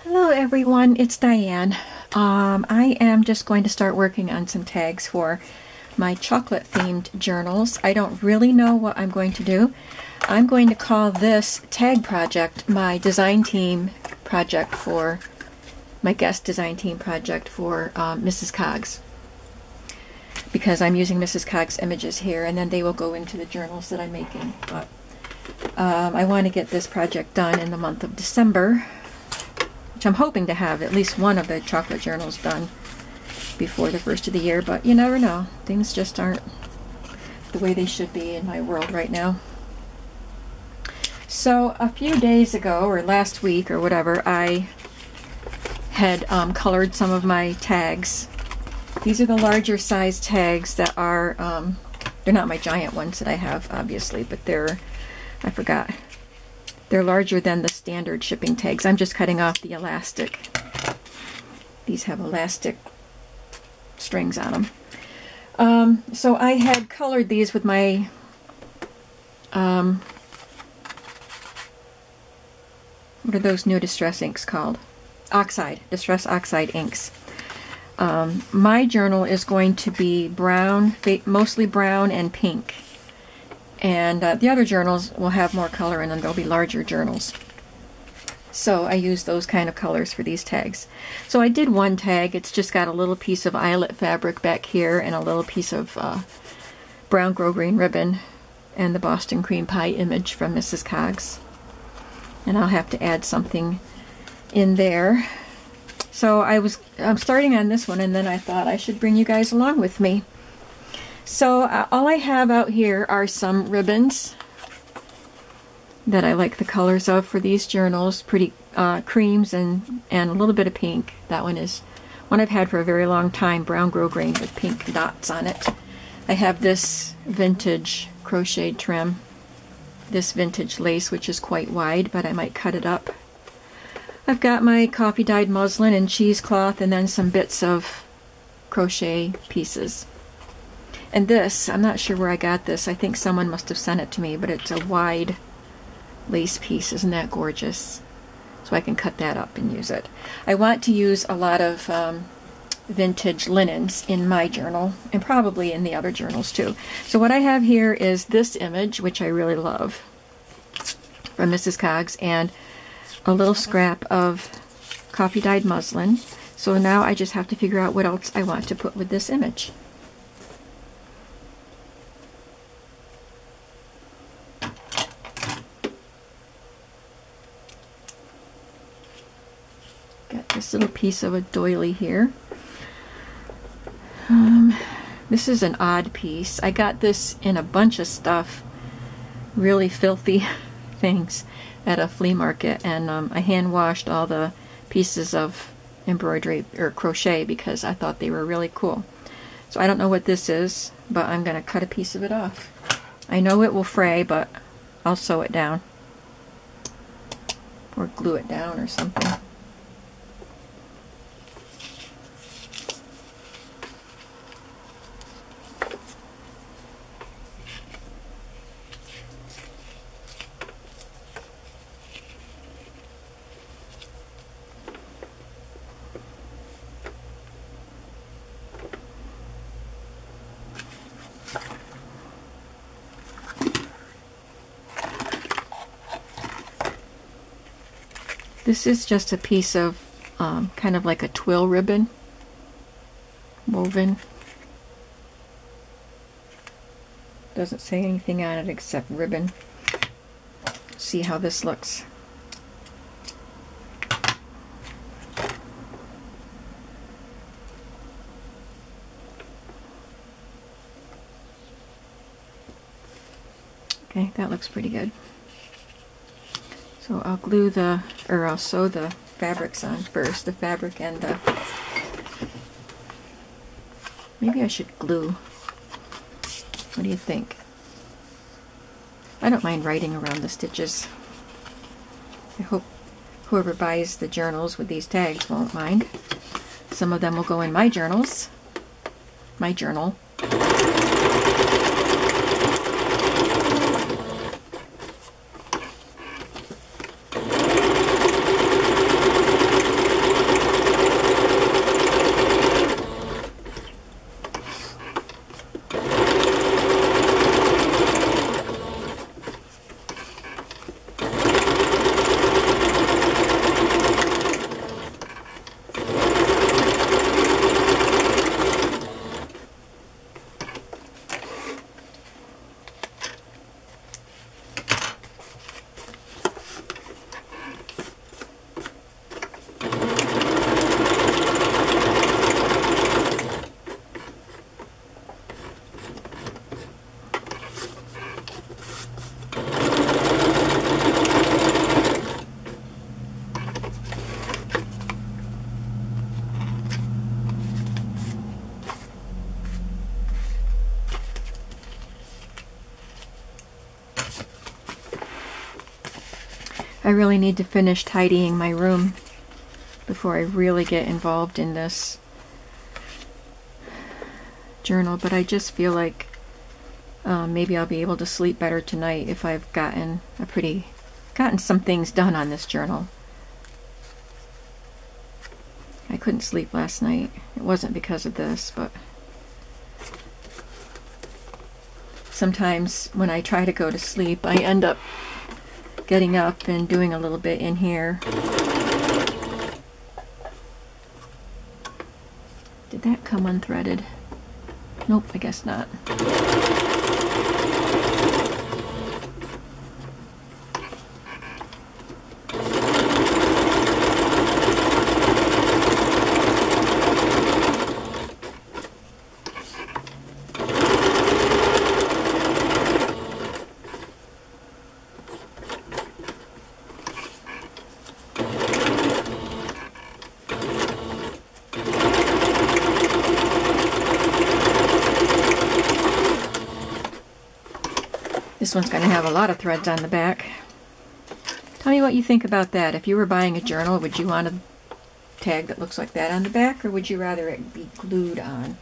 Hello everyone, it's Diane. I am just going to start working on some tags for my chocolate themed journals. I don't really know what I'm going to do. I'm going to call this tag project my design team project for my guest design team project for Mrs. Coggs, because I'm using Mrs. Coggs images here and then they will go into the journals that I'm making. But I want to get this project done in the month of December, which I'm hoping to have at least one of the chocolate journals done before the first of the year, but you never know. Things just aren't the way they should be in my world right now. So a few days ago, or last week or whatever, I had colored some of my tags. These are the larger size tags that are, they're not my giant ones that I have, obviously, but they're, I forgot. They're larger than the standard shipping tags. I'm just cutting off the elastic. These have elastic strings on them. So I had colored these with my what are those new Distress inks called? Distress Oxide inks. My journal is going to be brown, mostly brown and pink. And the other journals will have more color in them. They'll be larger journals. So I use those kind of colors for these tags. So I did one tag. It's just got a little piece of eyelet fabric back here and a little piece of brown grosgrain ribbon and the Boston cream pie image from Mrs. Coggs. And I'll have to add something in there. So I'm starting on this one, and then I thought I should bring you guys along with me. So all I have out here are some ribbons that I like the colors of for these journals. Pretty creams and a little bit of pink. That one is one I've had for a very long time, brown grosgrain with pink dots on it. I have this vintage crocheted trim, this vintage lace, which is quite wide, but I might cut it up. I've got my coffee dyed muslin and cheesecloth, and then some bits of crochet pieces. And this, I'm not sure where I got this. I think someone must have sent it to me, but it's a wide lace piece. Isn't that gorgeous? So I can cut that up and use it. I want to use a lot of vintage linens in my journal, and probably in the other journals too. So what I have here is this image, which I really love, from Mrs. Coggs, and a little scrap of coffee dyed muslin. So now I just have to figure out what else I want to put with this image. Got this little piece of a doily here. This is an odd piece. I got this in a bunch of stuff, really filthy things, at a flea market, and I hand washed all the pieces of embroidery or crochet because I thought they were really cool. So I don't know what this is, but I'm going to cut a piece of it off. I know it will fray, but I'll sew it down or glue it down or something. This is just a piece of kind of like a twill ribbon woven. Doesn't say anything on it except ribbon. See how this looks. Okay, that looks pretty good. So I'll I'll sew the fabrics on first, the fabric and the, maybe I should glue. What do you think? I don't mind writing around the stitches. I hope whoever buys the journals with these tags won't mind. Some of them will go in my journals. My journal. really need to finish tidying my room before I really get involved in this journal, but I just feel like maybe I'll be able to sleep better tonight if I've gotten some things done on this journal. I couldn't sleep last night. It wasn't because of this, but sometimes when I try to go to sleep, I end up getting up and doing a little bit in here. Did that come unthreaded? Nope, I guess not. This one's going to have a lot of threads on the back. Tell me what you think about that. If you were buying a journal, would you want a tag that looks like that on the back, or would you rather it be glued on?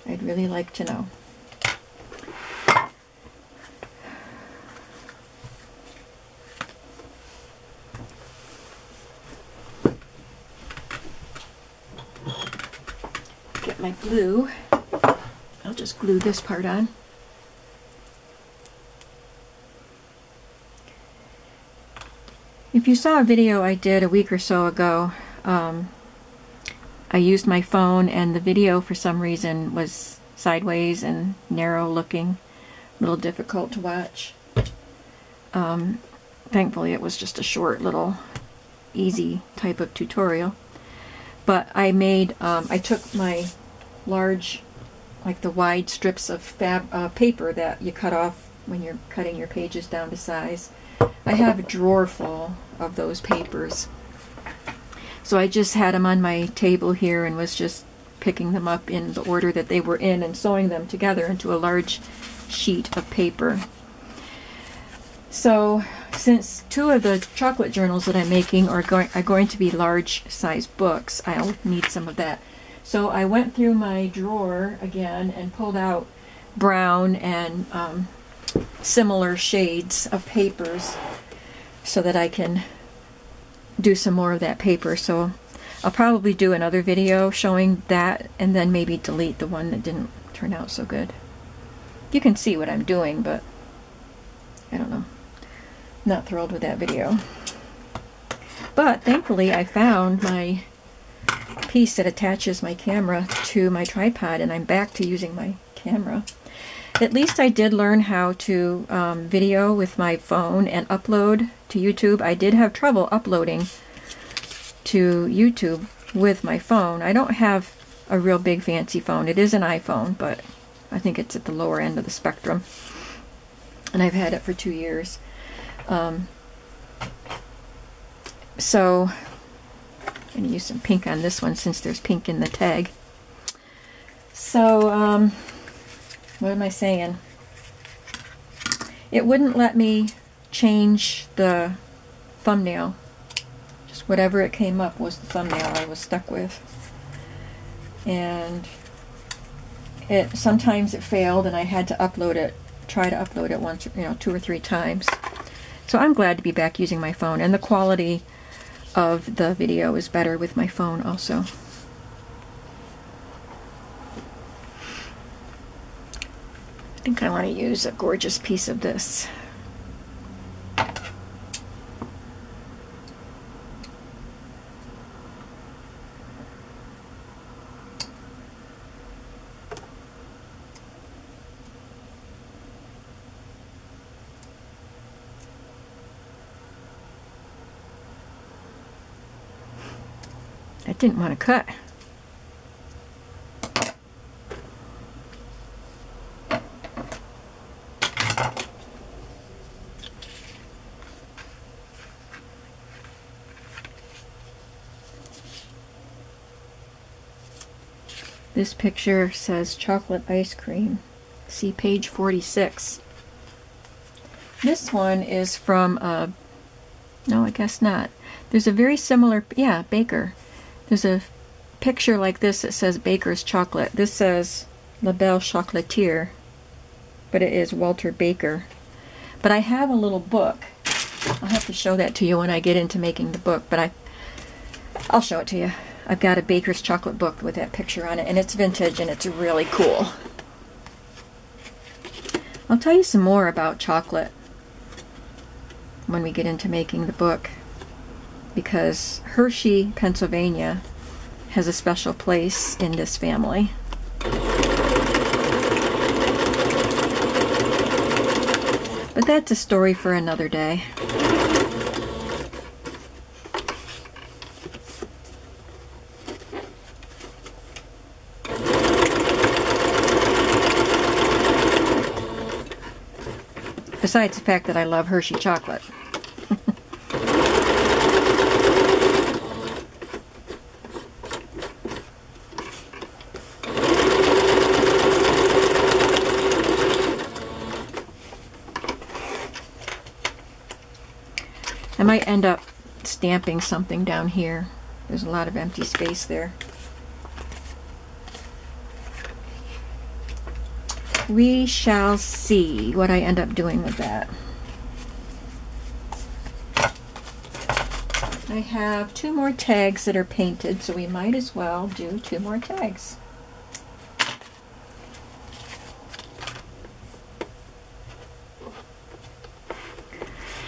I'd really like to know. Get my glue. I'll just glue this part on. If you saw a video I did a week or so ago, I used my phone and the video for some reason was sideways and narrow looking, a little difficult to watch. Thankfully it was just a short little easy type of tutorial. But I made, I took my large, like the wide strips of paper that you cut off when you're cutting your pages down to size. I have a drawer full of those papers. So I just had them on my table here and was just picking them up in the order that they were in and sewing them together into a large sheet of paper. So since two of the chocolate journals that I'm making are going to be large size books, I'll need some of that. So I went through my drawer again and pulled out brown and similar shades of papers so that I can do some more of that paper. So I'll probably do another video showing that and then maybe delete the one that didn't turn out so good. You can see what I'm doing, but I don't know. Not thrilled with that video. But thankfully I found my piece that attaches my camera to my tripod and I'm back to using my camera. At least I did learn how to video with my phone and upload to YouTube. I did have trouble uploading to YouTube with my phone. I don't have a real big fancy phone. It is an iPhone, but I think it's at the lower end of the spectrum. And I've had it for 2 years. So I'm going to use some pink on this one since there's pink in the tag. So, what am I saying? It wouldn't let me change the thumbnail. Just whatever it came up was the thumbnail I was stuck with. And sometimes it failed and I had to upload it, try to upload it once, 2 or 3 times. So I'm glad to be back using my phone, and the quality of the video is better with my phone also. I think I want to use a gorgeous piece of this. I didn't want to cut. This picture says chocolate ice cream. See page 46. This one is from, no, I guess not. There's a very similar, yeah, Baker. There's a picture like this that says Baker's Chocolate. This says La Belle Chocolatier, but it is Walter Baker. But I have a little book. I'll have to show that to you when I get into making the book, but I'll show it to you. I've got a Baker's Chocolate book with that picture on it, and it's vintage, and it's really cool. I'll tell you some more about chocolate when we get into making the book, because Hershey, Pennsylvania has a special place in this family. But that's a story for another day. Besides the fact that I love Hershey chocolate. I might end up stamping something down here. There's a lot of empty space there. We shall see what I end up doing with that. I have 2 more tags that are painted, so we might as well do 2 more tags.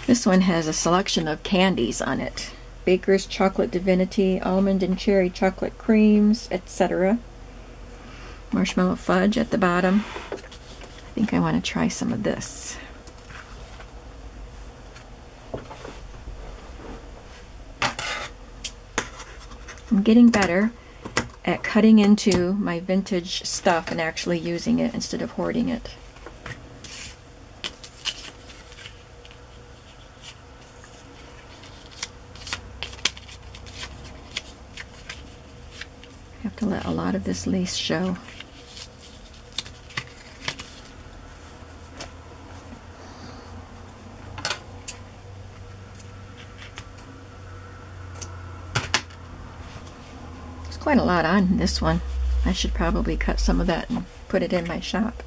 This one has a selection of candies on it. Baker's Chocolate Divinity, almond and cherry chocolate creams, etc. Marshmallow fudge at the bottom. I think I want to try some of this. I'm getting better at cutting into my vintage stuff and actually using it instead of hoarding it. I have to let a lot of this lace show. Quite a lot on this one. I should probably cut some of that and put it in my shop.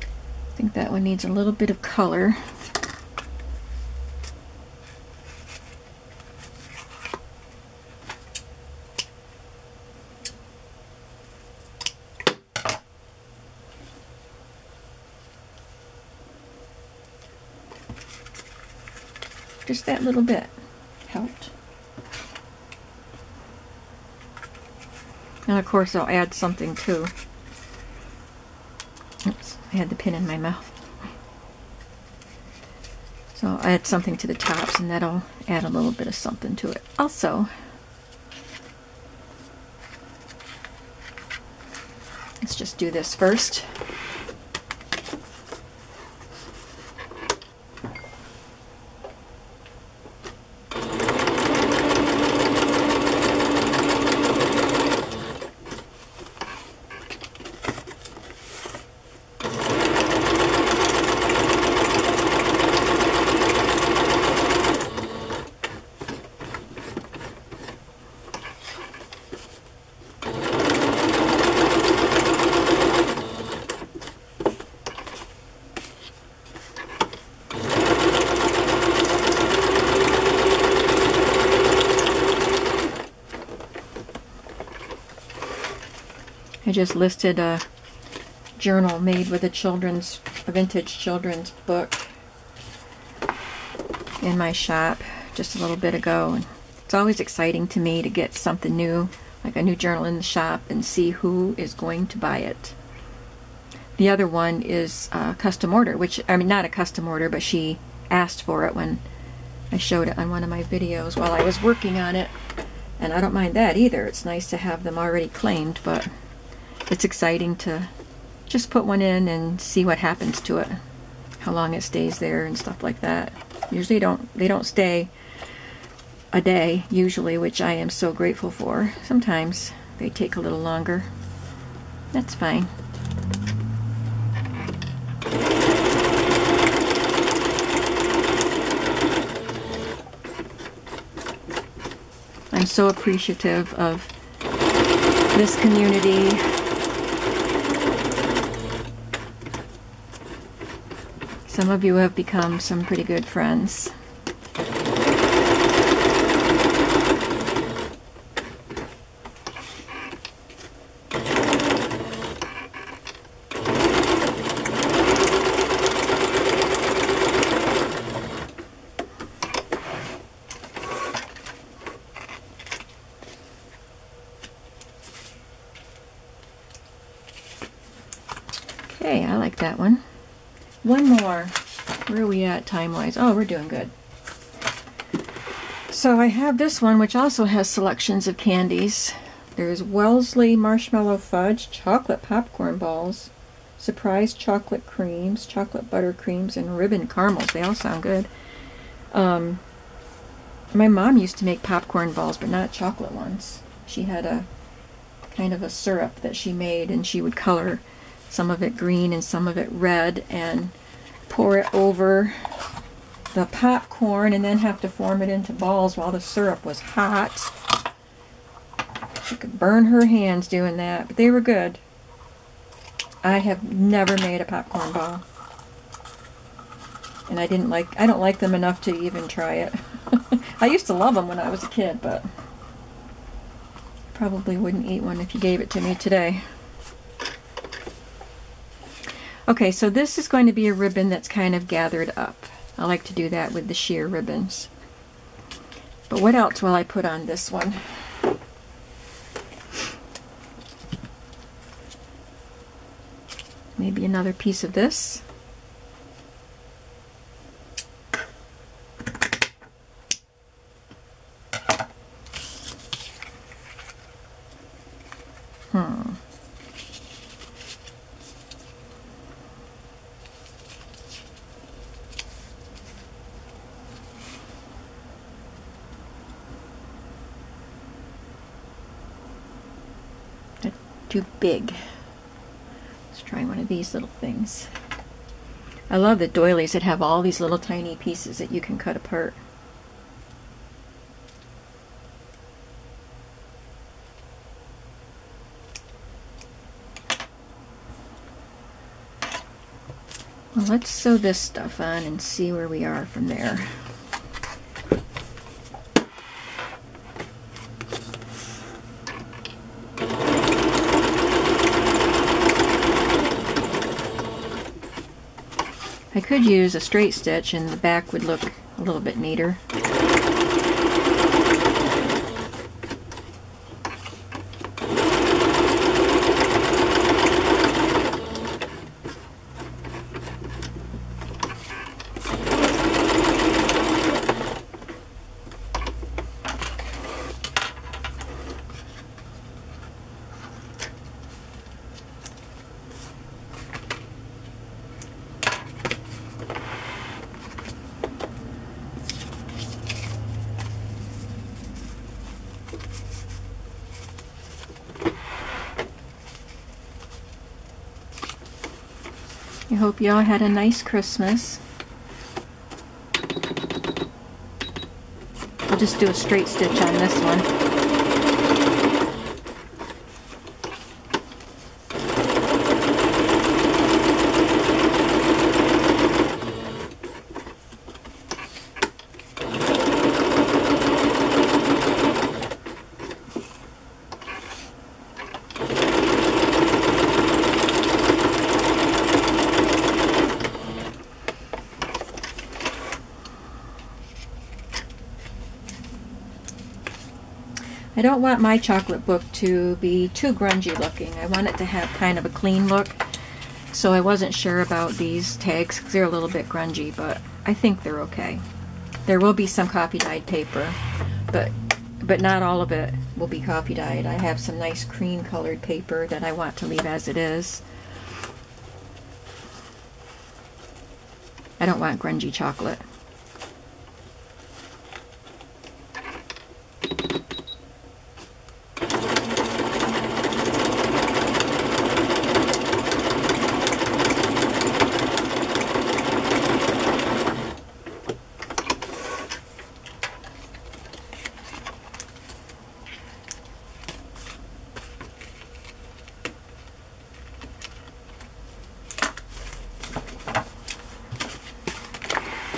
I think that one needs a little bit of color. Just that little bit helped. And of course I'll add something too. Oops, I had the pin in my mouth. So I'll add something to the tops, and that'll add a little bit of something to it also. Let's just do this first. I just listed a journal made with a vintage children's book in my shop just a little bit ago. And it's always exciting to me to get something new, like a new journal in the shop, and see who is going to buy it. The other one is a custom order, which, I mean, not a custom order, but she asked for it when I showed it on one of my videos while I was working on it. And I don't mind that either. It's nice to have them already claimed, but it's exciting to just put one in and see what happens to it, how long it stays there and stuff like that. Usually they don't stay a day, usually, which I am so grateful for. Sometimes they take a little longer. That's fine. I'm so appreciative of this community. Some of you have become some pretty good friends. Okay, I like that one. One more. Where are we at time-wise? Oh, we're doing good. So I have this one, which also has selections of candies. There's Wellesley Marshmallow Fudge, Chocolate Popcorn Balls, Surprise Chocolate Creams, Chocolate Butter Creams, and Ribbon Caramels. They all sound good. My mom used to make popcorn balls, but not chocolate ones. She had a kind of a syrup that she made, and she would color some of it green and some of it red and pour it over the popcorn and then have to form it into balls while the syrup was hot. She could burn her hands doing that, but they were good. I have never made a popcorn ball. And I don't like them enough to even try it. I used to love them when I was a kid, but probably wouldn't eat one if you gave it to me today. Okay, so this is going to be a ribbon that's kind of gathered up. I like to do that with the sheer ribbons. But what else will I put on this one? Maybe another piece of this. Too big. Let's try one of these little things. I love the doilies that have all these little tiny pieces that you can cut apart. Well, let's sew this stuff on and see where we are from there. I could use a straight stitch and the back would look a little bit neater. I hope y'all had a nice Christmas. I'll just do a straight stitch on this one. I don't want my chocolate book to be too grungy looking. I want it to have kind of a clean look. So I wasn't sure about these tags because they're a little bit grungy, but I think they're okay. There will be some coffee dyed paper, but not all of it will be coffee dyed. I have some nice cream colored paper that I want to leave as it is. I don't want grungy chocolate.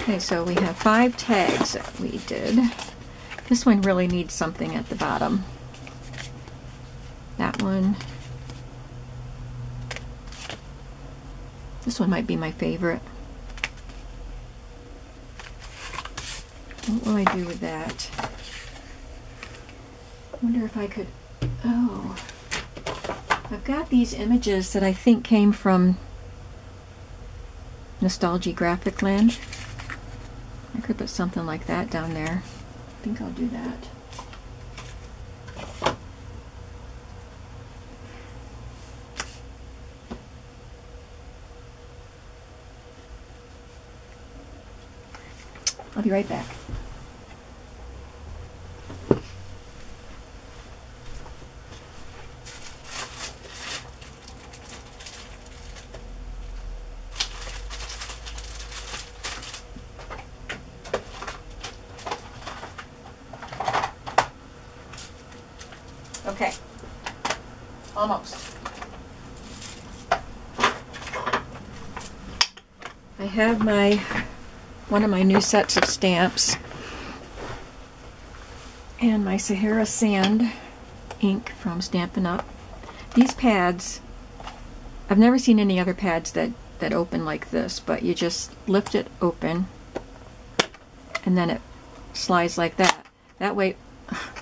Okay, so we have 5 tags that we did. This one really needs something at the bottom. That one. This one might be my favorite. What will I do with that? I wonder if I could... Oh, I've got these images that I think came from Nostalgia Graphic Land. I could put something like that down there. I think I'll do that. I'll be right back. Okay, almost. I have one of my new sets of stamps and my Sahara Sand ink from Stampin' Up. These pads, I've never seen any other pads that open like this, but you just lift it open and then it slides like that. That way,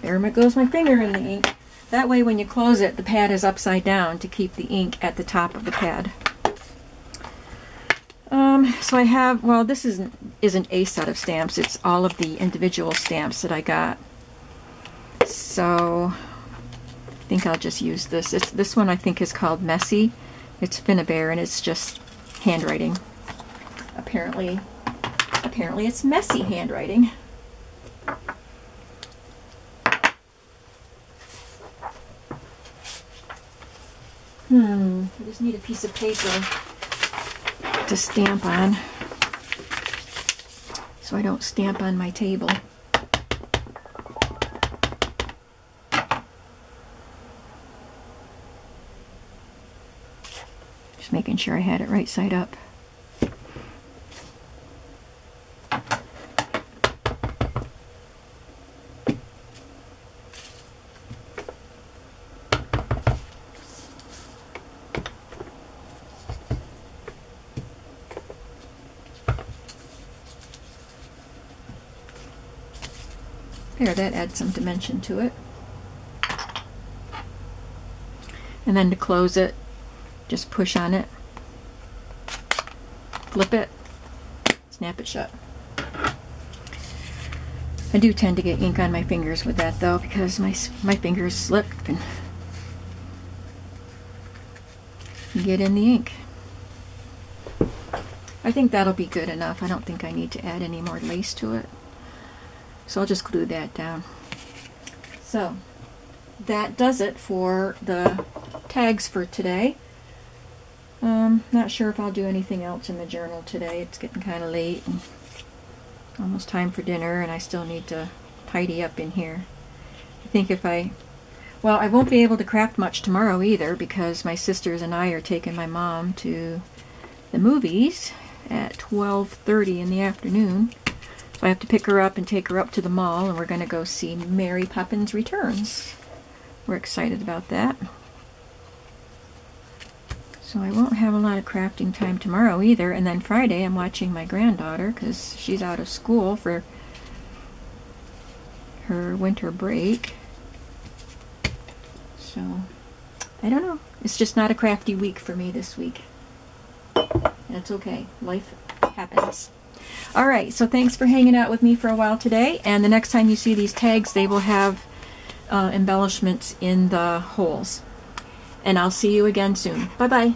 there goes my finger in the ink. That way when you close it, the pad is upside down to keep the ink at the top of the pad. So I have, well, this isn't a set of stamps, it's all of the individual stamps that I got. So I think I'll just use this. This one I think is called Messy. It's Finnabair and it's just handwriting. Apparently it's messy handwriting. I just need a piece of paper to stamp on so I don't stamp on my table. Just making sure I had it right side up. There, that adds some dimension to it. And then to close it, just push on it, flip it, snap it shut. I do tend to get ink on my fingers with that though, because my fingers slip and get in the ink. I think that'll be good enough. I don't think I need to add any more lace to it. So I'll just glue that down. So that does it for the tags for today. Not sure if I'll do anything else in the journal today. It's getting kind of late and almost time for dinner, and I still need to tidy up in here. I think well, I won't be able to craft much tomorrow either because my sisters and I are taking my mom to the movies at 12:30 in the afternoon. So I have to pick her up and take her up to the mall, and we're going to go see Mary Poppins Returns. We're excited about that. So I won't have a lot of crafting time tomorrow either, and then Friday I'm watching my granddaughter because she's out of school for her winter break. So, I don't know. It's just not a crafty week for me this week. And it's okay. Life happens. Alright, so thanks for hanging out with me for a while today, and the next time you see these tags, they will have embellishments in the holes. And I'll see you again soon. Bye-bye.